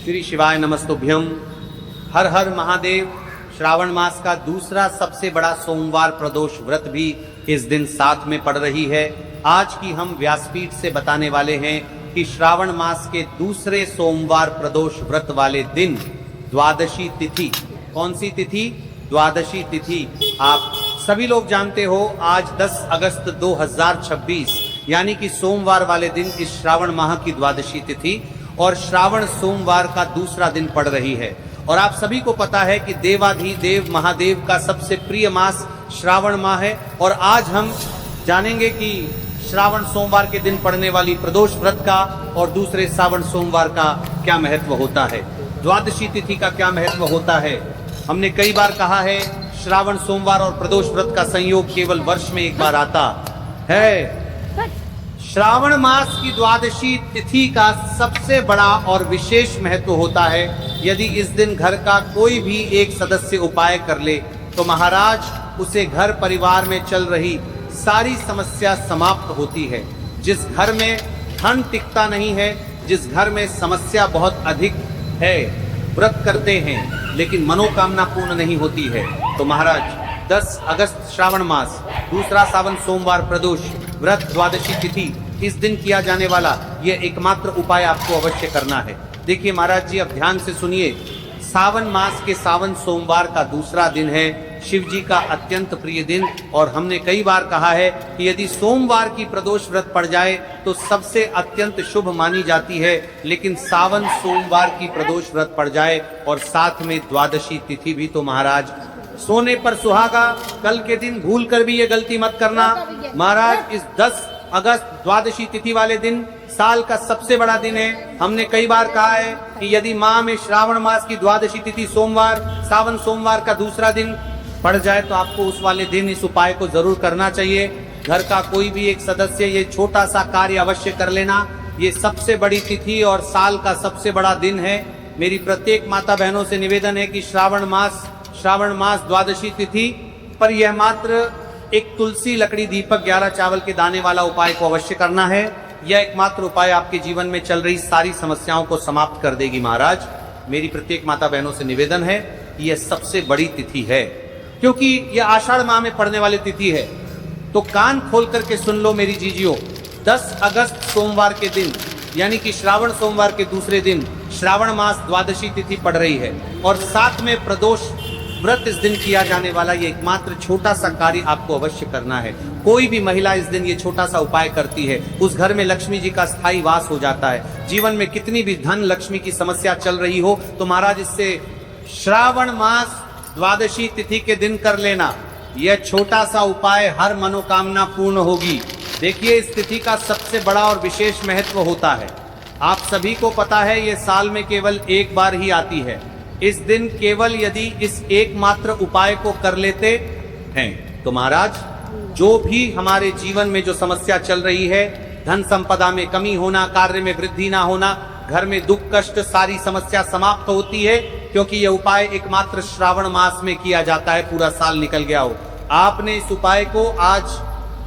श्री शिवाय नमस्तुभ्यम। हर हर महादेव। श्रावण मास का दूसरा सबसे बड़ा सोमवार प्रदोष व्रत भी इस दिन साथ में पड़ रही है। आज की हम व्यासपीठ से बताने वाले हैं कि श्रावण मास के दूसरे सोमवार प्रदोष व्रत वाले दिन द्वादशी तिथि, कौन सी तिथि? द्वादशी तिथि। आप सभी लोग जानते हो आज 10 अगस्त 2026 यानी कि सोमवार वाले दिन इस श्रावण माह की द्वादशी तिथि और श्रावण सोमवार का दूसरा दिन पड़ रही है। और आप सभी को पता है कि देवाधिदेव महादेव का सबसे प्रिय मास श्रावण माह है। और आज हम जानेंगे कि श्रावण सोमवार के दिन पड़ने वाली प्रदोष व्रत का और दूसरे श्रावण सोमवार का क्या महत्व होता है, द्वादशी तिथि का क्या महत्व होता है। हमने कई बार कहा है श्रावण सोमवार और प्रदोष व्रत का संयोग केवल वर्ष में एक बार आता है। श्रावण मास की द्वादशी तिथि का सबसे बड़ा और विशेष महत्व होता है। यदि इस दिन घर का कोई भी एक सदस्य उपाय कर ले तो महाराज उसे घर परिवार में चल रही सारी समस्या समाप्त होती है। जिस घर में धन टिकता नहीं है, जिस घर में समस्या बहुत अधिक है, व्रत करते हैं लेकिन मनोकामना पूर्ण नहीं होती है, तो महाराज 10 अगस्त श्रावण मास दूसरा सावन सोमवार प्रदोष व्रत द्वादशी तिथि इस दिन किया जाने वाला यह एकमात्र उपाय आपको अवश्य करना है। देखिए महाराज जी, अब ध्यान से सुनिए। सावन मास के सावन सोमवार का दूसरा दिन है, शिव जी का अत्यंत प्रिय दिन। और हमने कई बार कहा है कि यदि सोमवार की प्रदोष व्रत पड़ जाए तो सबसे अत्यंत शुभ मानी जाती है, लेकिन सावन सोमवार की प्रदोष व्रत पड़ जाए और साथ में द्वादशी तिथि भी, तो महाराज सोने पर सुहागा। कल के दिन भूल कर भी ये गलती मत करना महाराज। इस 10 अगस्त द्वादशी तिथि वाले दिन साल का सबसे बड़ा दिन है। हमने कई बार कहा है कि यदि माह में श्रावण मास की द्वादशी तिथि सोमवार, सावन सोमवार का दूसरा दिन पड़ जाए तो आपको उस वाले दिन इस उपाय को जरूर करना चाहिए। घर का कोई भी एक सदस्य ये छोटा सा कार्य अवश्य कर लेना। ये सबसे बड़ी तिथि और साल का सबसे बड़ा दिन है। मेरी प्रत्येक माता बहनों से निवेदन है कि श्रावण मास द्वादशी तिथि पर यह मात्र एक तुलसी लकड़ी दीपक 11 चावल के दाने वाला उपाय को अवश्य करना है। यह एकमात्र उपाय आपके जीवन में चल रही सारी समस्याओं को समाप्त कर देगी महाराज। मेरी प्रत्येक माता बहनों से निवेदन है कि यह सबसे बड़ी तिथि है, क्योंकि यह आषाढ़ माह में पड़ने वाली तिथि है। तो कान खोल करके सुन लो मेरी जीजियों, 10 अगस्त सोमवार के दिन यानी कि श्रावण सोमवार के दूसरे दिन श्रावण मास द्वादशी तिथि पड़ रही है और साथ में प्रदोष व्रत इस दिन किया जाने वाला ये एकमात्र छोटा सा कार्य आपको अवश्य करना है। कोई भी महिला इस दिन ये छोटा सा उपाय करती है, उस घर में लक्ष्मी जी का स्थायी वास हो जाता है। जीवन में कितनी भी धन लक्ष्मी की समस्या चल रही हो तो महाराज इससे श्रावण मास द्वादशी तिथि के दिन कर लेना। यह छोटा सा उपाय हर मनोकामना पूर्ण होगी। देखिए, इस तिथि का सबसे बड़ा और विशेष महत्व होता है। आप सभी को पता है ये साल में केवल एक बार ही आती है। इस दिन केवल यदि इस एकमात्र उपाय को कर लेते हैं तो महाराज जो भी हमारे जीवन में जो समस्या चल रही है, धन संपदा में कमी होना, कार्य में वृद्धि ना होना, घर में दुख कष्ट, सारी समस्या समाप्त होती है, क्योंकि यह उपाय एकमात्र श्रावण मास में किया जाता है। पूरा साल निकल गया हो, आपने इस उपाय को आज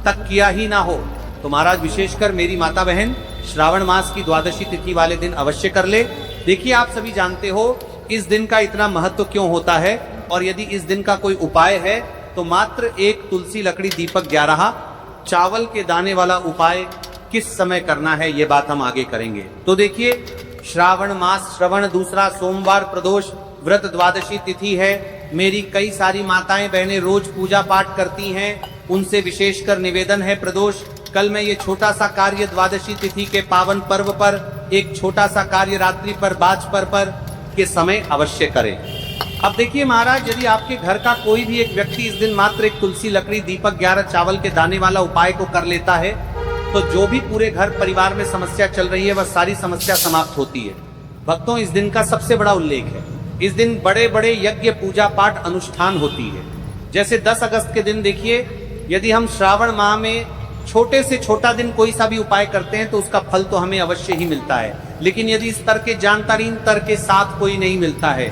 तक किया ही ना हो तो महाराज विशेषकर मेरी माता बहन श्रावण मास की द्वादशी तिथि वाले दिन अवश्य कर ले। देखिए, आप सभी जानते हो इस दिन का इतना महत्व क्यों होता है, और यदि इस दिन का कोई उपाय है तो मात्र एक तुलसी लकड़ी दीपक 11 चावल के दाने वाला उपाय किस समय करना है ये बात हम आगे करेंगे। तो देखिए, श्रावण मास श्रवण दूसरा सोमवार प्रदोष व्रत द्वादशी तिथि है। मेरी कई सारी माताएं बहनें रोज पूजा पाठ करती हैं, उनसे विशेषकर निवेदन है प्रदोष कल मैं ये छोटा सा कार्य द्वादशी तिथि के पावन पर्व पर, एक छोटा सा कार्य रात्रि पर बाज पर के समय अवश्य करें। अब देखिए महाराज, यदि आपके घर का कोई भी एक व्यक्ति इस दिन मात्र एक तुलसी लकड़ी दीपक 11 चावल के दाने वाला उपाय को कर लेता है तो जो भी पूरे घर परिवार में समस्या चल रही है वह सारी समस्या समाप्त होती है। भक्तों, इस दिन का सबसे बड़ा उल्लेख है। इस दिन बड़े बड़े यज्ञ पूजा पाठ अनुष्ठान होती है। जैसे 10 अगस्त के दिन देखिए, यदि हम श्रावण माह में छोटे से छोटा दिन कोई सा भी उपाय करते हैं तो उसका फल तो हमें अवश्य ही मिलता है, लेकिन यदि इस तरह के जानतारीन तर के साथ कोई नहीं मिलता है,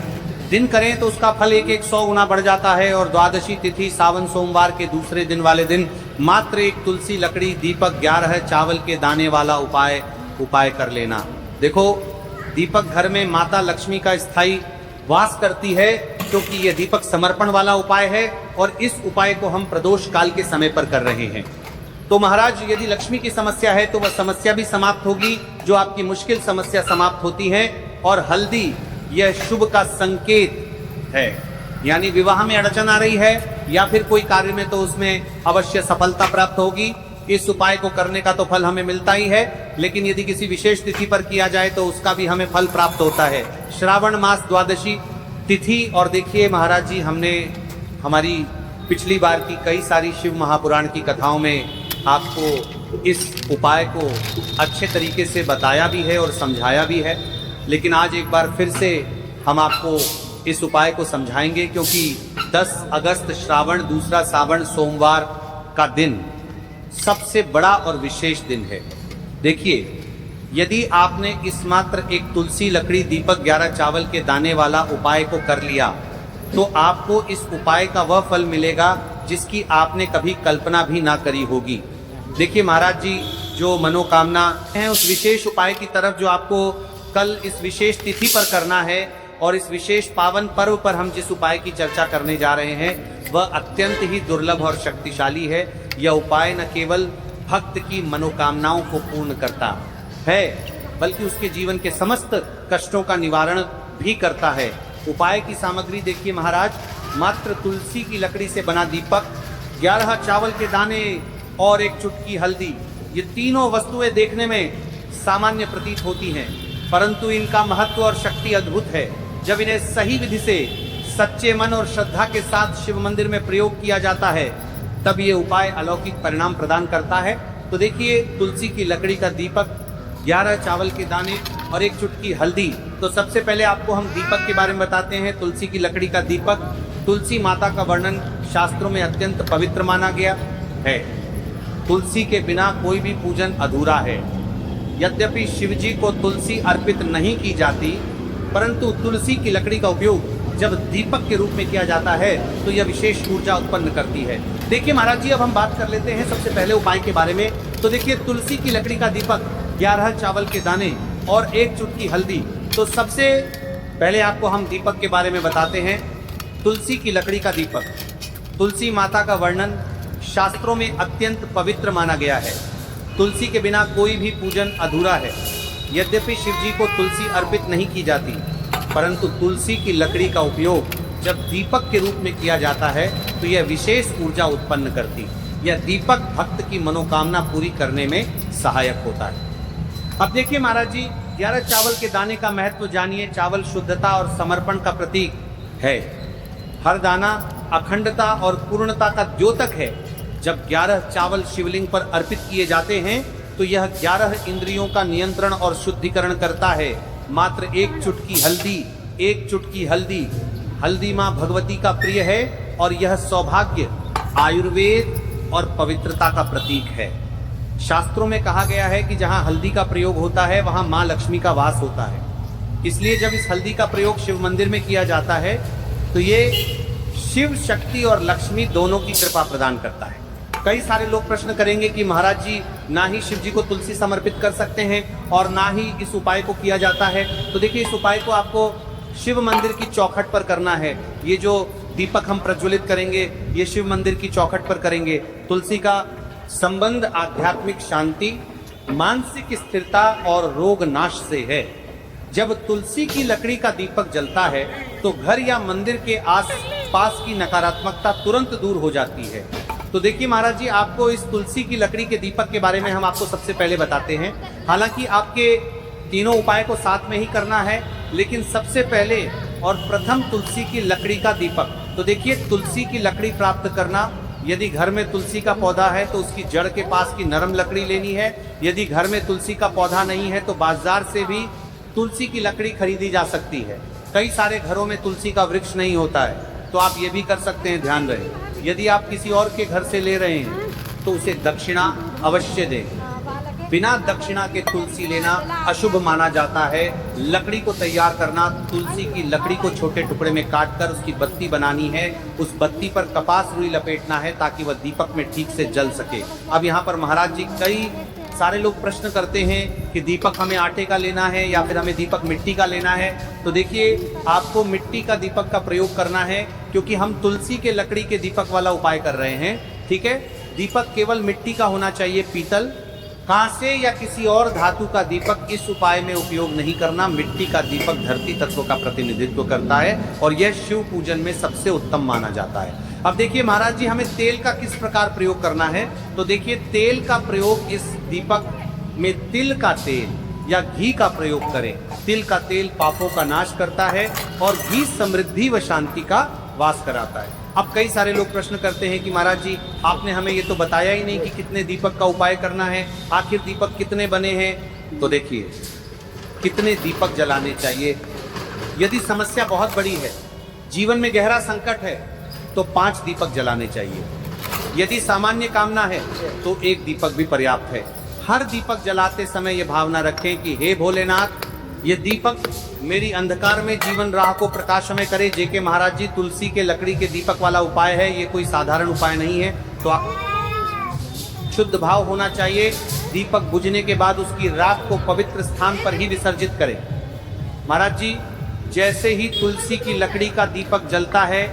दिन करें तो उसका फल 100 गुना बढ़ जाता है। और द्वादशी तिथि सावन सोमवार के दूसरे दिन वाले दिन मात्र एक तुलसी लकड़ी दीपक 11 चावल के दाने वाला उपाय कर लेना। देखो, दीपक घर में माता लक्ष्मी का स्थायी वास करती है, क्योंकि यह दीपक समर्पण वाला उपाय है और इस उपाय को हम प्रदोष काल के समय पर कर रहे हैं। तो महाराज, यदि लक्ष्मी की समस्या है तो वह समस्या भी समाप्त होगी, जो आपकी मुश्किल समस्या समाप्त होती है। और हल्दी यह शुभ का संकेत है, यानी विवाह में अड़चन आ रही है या फिर कोई कार्य में, तो उसमें अवश्य सफलता प्राप्त होगी। इस उपाय को करने का तो फल हमें मिलता ही है, लेकिन यदि किसी विशेष तिथि पर किया जाए तो उसका भी हमें फल प्राप्त होता है। श्रावण मास द्वादशी तिथि। और देखिए महाराज जी, हमने हमारी पिछली बार की कई सारी शिव महापुराण की कथाओं में आपको इस उपाय को अच्छे तरीके से बताया भी है और समझाया भी है, लेकिन आज एक बार फिर से हम आपको इस उपाय को समझाएंगे, क्योंकि 10 अगस्त श्रावण दूसरा सावन सोमवार का दिन सबसे बड़ा और विशेष दिन है। देखिए, यदि आपने इस मात्र एक तुलसी लकड़ी दीपक 11 चावल के दाने वाला उपाय को कर लिया, तो आपको इस उपाय का वह फल मिलेगा जिसकी आपने कभी कल्पना भी ना करी होगी। देखिए महाराज जी, जो मनोकामना है उस विशेष उपाय की तरफ जो आपको कल इस विशेष तिथि पर करना है, और इस विशेष पावन पर्व पर हम जिस उपाय की चर्चा करने जा रहे हैं वह अत्यंत ही दुर्लभ और शक्तिशाली है। यह उपाय न केवल भक्त की मनोकामनाओं को पूर्ण करता है, बल्कि उसके जीवन के समस्त कष्टों का निवारण भी करता है। उपाय की सामग्री देखिए महाराज, मात्र तुलसी की लकड़ी से बना दीपक, 11 चावल के दाने और एक चुटकी हल्दी। ये तीनों वस्तुएं देखने में सामान्य प्रतीत होती हैं, परंतु इनका महत्व और शक्ति अद्भुत है। जब इन्हें सही विधि से सच्चे मन और श्रद्धा के साथ शिव मंदिर में प्रयोग किया जाता है, तब ये उपाय अलौकिक परिणाम प्रदान करता है। तो देखिए, तुलसी की लकड़ी का दीपक, 11 चावल के दाने और एक चुटकी हल्दी। तो सबसे पहले आपको हम दीपक के बारे में बताते हैं। तुलसी की लकड़ी का दीपक, तुलसी माता का वर्णन शास्त्रों में अत्यंत पवित्र माना गया है। तुलसी के बिना कोई भी पूजन अधूरा है। यद्यपि शिवजी को तुलसी अर्पित नहीं की जाती, परंतु तुलसी की लकड़ी का उपयोग जब दीपक के रूप में किया जाता है तो यह विशेष ऊर्जा उत्पन्न करती है। देखिए महाराज जी, अब हम बात कर लेते हैं सबसे पहले उपाय के बारे में। तो देखिए, तुलसी की लकड़ी का दीपक, 11 चावल के दाने और एक चुटकी हल्दी। तो सबसे पहले आपको हम दीपक के बारे में बताते हैं। तुलसी की लकड़ी का दीपक, तुलसी माता का वर्णन शास्त्रों में अत्यंत पवित्र माना गया है। तुलसी के बिना कोई भी पूजन अधूरा है। यद्यपि शिवजी को तुलसी अर्पित नहीं की जाती, परंतु तुलसी की लकड़ी का उपयोग जब दीपक के रूप में किया जाता है तो यह विशेष ऊर्जा उत्पन्न करती। यह दीपक भक्त की मनोकामना पूरी करने में सहायक होता है। अब देखिए महाराज जी, 11 चावल के दाने का महत्व जानिए। चावल शुद्धता और समर्पण का प्रतीक है। हर दाना अखंडता और पूर्णता का द्योतक है। जब 11 चावल शिवलिंग पर अर्पित किए जाते हैं तो यह 11 इंद्रियों का नियंत्रण और शुद्धिकरण करता है। मात्र एक चुटकी हल्दी, हल्दी माँ भगवती का प्रिय है और यह सौभाग्य, आयुर्वेद और पवित्रता का प्रतीक है। शास्त्रों में कहा गया है कि जहाँ हल्दी का प्रयोग होता है वहाँ माँ लक्ष्मी का वास होता है। इसलिए जब इस हल्दी का प्रयोग शिव मंदिर में किया जाता है तो ये शिव शक्ति और लक्ष्मी दोनों की कृपा प्रदान करता है। कई सारे लोग प्रश्न करेंगे कि महाराज जी, ना ही शिव जी को तुलसी समर्पित कर सकते हैं और ना ही इस उपाय को किया जाता है। तो देखिए, इस उपाय को आपको शिव मंदिर की चौखट पर करना है। ये जो दीपक हम प्रज्वलित करेंगे ये शिव मंदिर की चौखट पर करेंगे। तुलसी का संबंध आध्यात्मिक शांति, मानसिक स्थिरता और रोग नाश से है। जब तुलसी की लकड़ी का दीपक जलता है तो घर या मंदिर के आस पास की नकारात्मकता तुरंत दूर हो जाती है। तो देखिए महाराज जी, आपको इस तुलसी की लकड़ी के दीपक के बारे में हम आपको सबसे पहले बताते हैं। हालांकि आपके तीनों उपाय को साथ में ही करना है, लेकिन सबसे पहले और प्रथम तुलसी की लकड़ी का दीपक। तो देखिए, तुलसी की लकड़ी प्राप्त करना, यदि घर में तुलसी का पौधा है तो उसकी जड़ के पास की नरम लकड़ी लेनी है। यदि घर में तुलसी का पौधा नहीं है तो बाजार से भी तुलसी की लकड़ी खरीदी जा सकती है। कई सारे घरों में तुलसी का वृक्ष नहीं होता है, तो आप ये भी कर सकते हैं, ध्यान रहे। यदि आप किसी और के घर से ले रहे हैं तो उसे दक्षिणा अवश्य दें। बिना दक्षिणा के तुलसी लेना अशुभ माना जाता है। लकड़ी को तैयार करना, तुलसी की लकड़ी को छोटे टुकड़े में काटकर उसकी बत्ती बनानी है। उस बत्ती पर कपास रुई लपेटना है ताकि वह दीपक में ठीक से जल सके। अब यहाँ पर महाराज जी, कई सारे लोग प्रश्न करते हैं कि दीपक हमें आटे का लेना है या फिर हमें दीपक मिट्टी का लेना है। तो देखिए, आपको मिट्टी का दीपक का प्रयोग करना है, क्योंकि हम तुलसी के लकड़ी के दीपक वाला उपाय कर रहे हैं। ठीक है, दीपक केवल मिट्टी का होना चाहिए, पीतल, कांसे या किसी और धातु का दीपक इस उपाय में उपयोग नहीं करना। मिट्टी का दीपक धरती तत्व का प्रतिनिधित्व करता है और यह शिव पूजन में सबसे उत्तम माना जाता है। अब देखिए महाराज जी, हमें तेल का किस प्रकार प्रयोग करना है। तो देखिए, तेल का प्रयोग इस दीपक में तिल का तेल या घी का प्रयोग करें। तिल का तेल पापों का नाश करता है और घी समृद्धि व शांति का वास कराता है। अब कई सारे लोग प्रश्न करते हैं कि महाराज जी, आपने हमें ये तो बताया ही नहीं कि कितने दीपक का उपाय करना है, आखिर दीपक कितने बने हैं। तो देखिए, कितने दीपक जलाने चाहिए। यदि समस्या बहुत बड़ी है, जीवन में गहरा संकट है, तो 5 दीपक जलाने चाहिए। यदि सामान्य कामना है तो 1 दीपक भी पर्याप्त है। हर दीपक जलाते समय ये भावना रखें कि हे भोलेनाथ, ये दीपक मेरी अंधकार में जीवन राह को प्रकाशमय करे। जेके महाराज जी, तुलसी के लकड़ी के दीपक वाला उपाय है, ये कोई साधारण उपाय नहीं है। तो आप शुद्ध भाव होना चाहिए। दीपक बुझने के बाद उसकी राख को पवित्र स्थान पर ही विसर्जित करें। महाराज जी, जैसे ही तुलसी की लकड़ी का दीपक जलता है,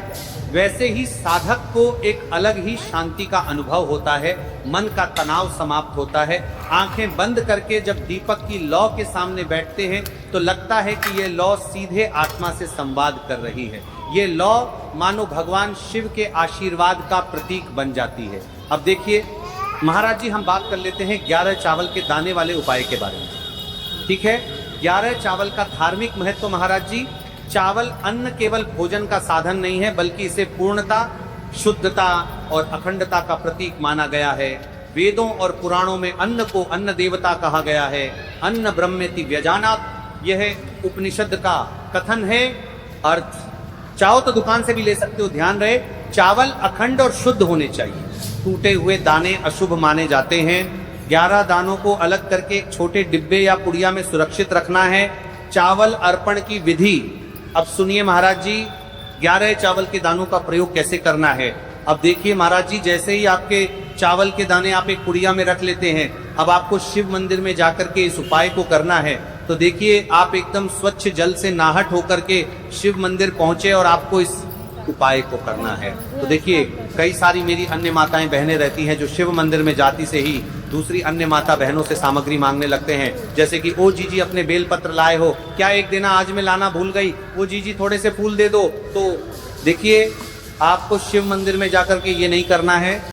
वैसे ही साधक को एक अलग ही शांति का अनुभव होता है, मन का तनाव समाप्त होता है। आंखें बंद करके जब दीपक की लौ के सामने बैठते हैं तो लगता है कि ये लौ सीधे आत्मा से संवाद कर रही है। ये लौ मानो भगवान शिव के आशीर्वाद का प्रतीक बन जाती है। अब देखिए महाराज जी, हम बात कर लेते हैं 11 चावल के दाने वाले उपाय के बारे में। ठीक है, 11 चावल का धार्मिक महत्व। महाराज जी, चावल अन्न केवल भोजन का साधन नहीं है, बल्कि इसे पूर्णता, शुद्धता और अखंडता का प्रतीक माना गया है। वेदों और पुराणों में अन्न को अन्न देवता कहा गया है। अन्न ब्रह्मेति व्यजानात्, यह उपनिषद का कथन है। अर्थ चाहो तो दुकान से भी ले सकते हो, ध्यान रहे, चावल अखंड और शुद्ध होने चाहिए। टूटे हुए दाने अशुभ माने जाते हैं। 11 दानों को अलग करके एक छोटे डिब्बे या पुड़िया में सुरक्षित रखना है। चावल अर्पण की विधि, अब सुनिए महाराज जी, 11 चावल के दानों का प्रयोग कैसे करना है। अब देखिए महाराज जी, जैसे ही आपके चावल के दाने आप एक पुड़िया में रख लेते हैं, अब आपको शिव मंदिर में जाकर के इस उपाय को करना है। तो देखिए, आप एकदम स्वच्छ जल से नाहट होकर के शिव मंदिर पहुंचे और आपको इस उपाय को करना है। तो देखिए, कई सारी मेरी अन्य माताएं बहनें रहती हैं जो शिव मंदिर में जाती से ही दूसरी अन्य माता बहनों से सामग्री मांगने लगते हैं, जैसे कि ओ जीजी अपने बेलपत्र लाए हो क्या, एक देना, आज मैं लाना भूल गई, वो जीजी थोड़े से फूल दे दो। तो देखिए, आपको शिव मंदिर में जाकर के ये नहीं करना है।